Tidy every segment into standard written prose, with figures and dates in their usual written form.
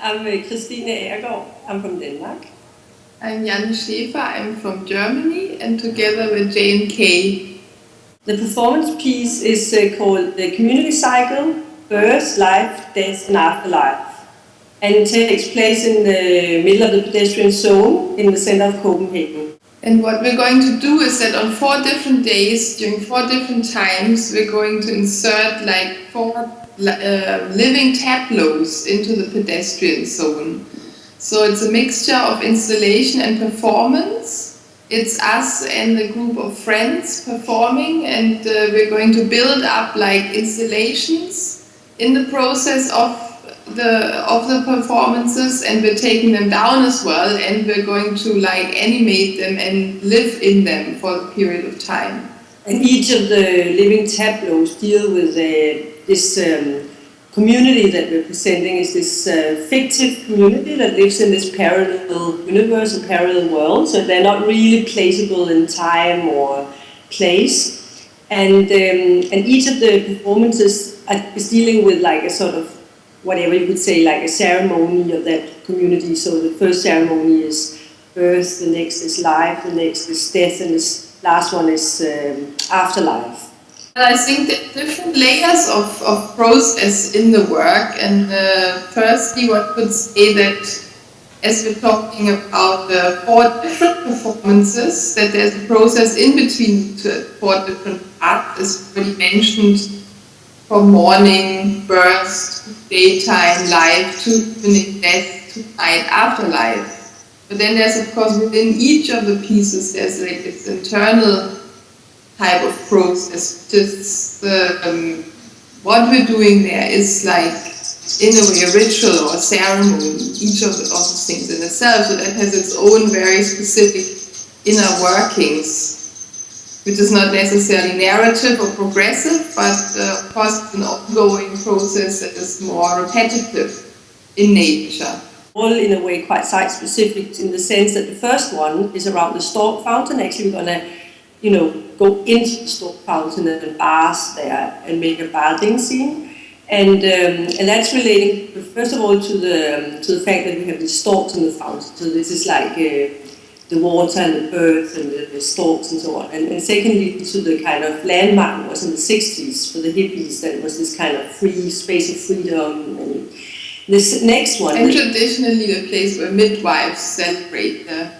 I'm Kristine Agergaard. I'm from Denmark. I'm Janne Schäfer. I'm from Germany, and together with JNK. The performance piece is called The Community Cycle, Birth, Life, Death and Afterlife. And it takes place in the middle of the pedestrian zone in the center of Copenhagen. And what we're going to do is that on 4 different days, during 4 different times, we're going to insert like 4 living tableaus into the pedestrian zone. So it's a mixture of installation and performance. It's us and a group of friends performing, and we're going to build up like installations in the process of the performances, and we're taking them down as well, and we're going to like animate them and live in them for a period of time. And each of the living tableaus deal with this community that we're presenting is this fictive community that lives in this parallel universe and parallel world, so they're not really placeable in time or place. And each of the performances is dealing with like a sort of, whatever you could say, like a ceremony of that community. So the first ceremony is birth, the next is life, the next is death, and this last one is afterlife. I think there are different layers of process in the work, and firstly one could say that as we're talking about the 4 different performances, that there's a process in between the 4 different parts, as already mentioned, from morning, birth, to daytime, life, to evening, death, to night, afterlife. But then there's, of course, within each of the pieces, there's like this internal type of process. Just what we're doing there is like, in a way, a ritual or a ceremony, each of the things in itself. So that has its own very specific inner workings, which is not necessarily narrative or progressive, but of course it's an ongoing process that is more repetitive in nature. All in a way quite site-specific, in the sense that the first one is around the stork fountain. Actually, we're going to go into the stork fountain and bath there and make a bathing scene. And that's relating, first of all, to the fact that we have the storks in the fountain. So this is like the water and the birds and the storks and so on. And secondly, to the kind of landmark that was in the 60s for the hippies, that was this kind of free space of freedom. And this next one. And traditionally the place where midwives celebrate their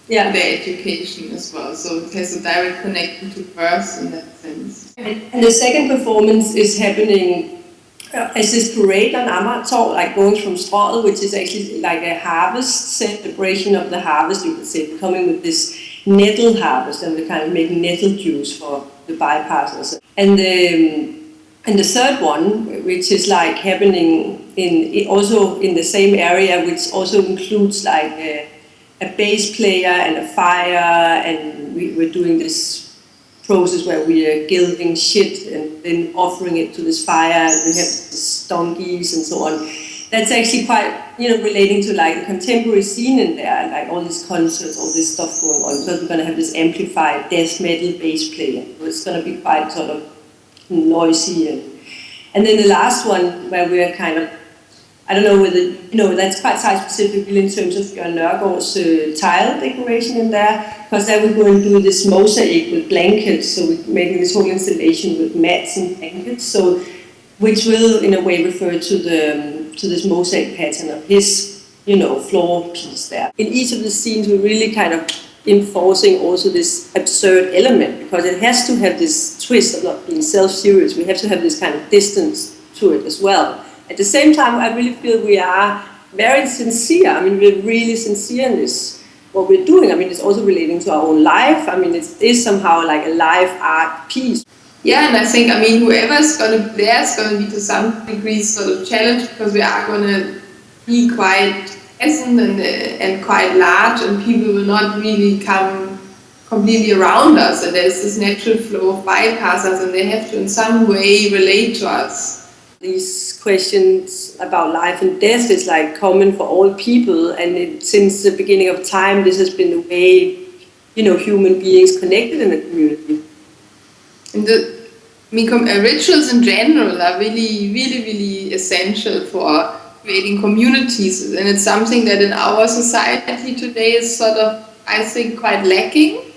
education as well. So it has a direct connection to birth in that sense. And the second performance is happening as this parade on Amagertorv, like going from Strøget, which is actually like a harvest celebration of the harvest, you could say, coming with this nettle harvest, and we're kind of making nettle juice for the bypassers. And the third one, which is like happening also in the same area, which also includes like a bass player and a fire, and we're doing this process where we are gilding shit and then offering it to this fire, and we have these donkeys and so on. That's actually quite, relating to like the contemporary scene in there, like all these concerts, all this stuff going on. So we're going to have this amplified death metal bass player. So it's going to be quite sort of noisy. And then the last one, where we're kind of, I don't know whether, that's quite site-specific in terms of Bjørn Nørgaard's tile decoration in there, because then we're going to do this mosaic with blankets, so we're making this whole installation with mats and blankets, so which will in a way refer to this mosaic pattern of his, floor piece there. In each of the scenes, we're really kind of enforcing also this absurd element, because it has to have this twist of not being self-serious. We have to have this kind of distance to it as well. At the same time, I really feel we are very sincere. I mean, we're really sincere in this, what we're doing. I mean, it's also relating to our own life. I mean, it is somehow like a live art piece. Yeah, and I think, whoever's going to be there is going to be to some degree sort of challenged, because we are going to be quite present and quite large, and people will not really come completely around us. And there's this natural flow of bypassers, and they have to in some way relate to us. These questions about life and death is like common for all people, and since the beginning of time, this has been the way, human beings connected in a community. And rituals in general are really, really, really essential for creating communities, and it's something that in our society today is sort of, I think, quite lacking,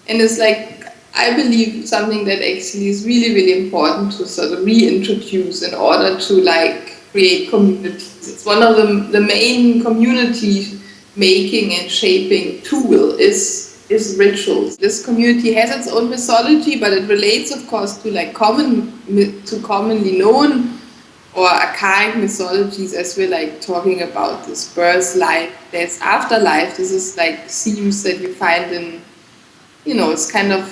and it's like, I believe something that actually is really, really important to sort of reintroduce in order to like create communities. It's one of the main community making and shaping tool is rituals. This community has its own mythology, but it relates, of course, to like commonly known or archaic mythologies, as we're like talking about this birth, life, death, afterlife. This is like themes that you find in, you know, it's kind of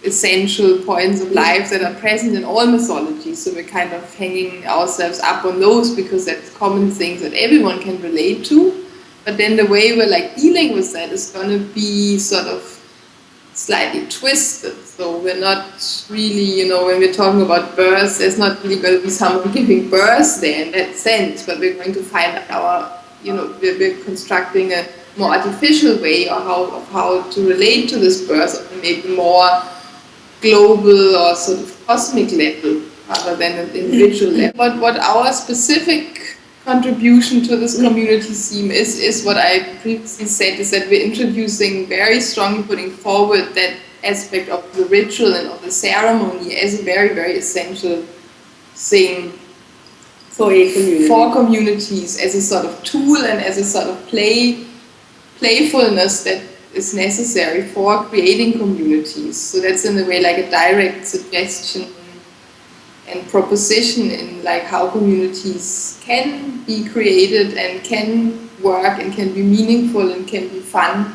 essential points of life that are present in all mythologies. So we're kind of hanging ourselves up on those because that's common things that everyone can relate to. But then the way we're like dealing with that is going to be sort of slightly twisted. So we're not really, you know, when we're talking about birth, there's not really going to be someone giving birth there in that sense, but we're going to find our, you know, we're constructing a more artificial way or how to relate to this birth on maybe more global or sort of cosmic level rather than an individual level. But what our specific contribution to this community theme is what I previously said, is that we're introducing very strongly, putting forward that aspect of the ritual and of the ceremony as a very, very essential thing for a community. For communities, as a sort of tool and as a sort of playfulness that is necessary for creating communities. So that's in a way like a direct suggestion and proposition in like how communities can be created and can work and can be meaningful and can be fun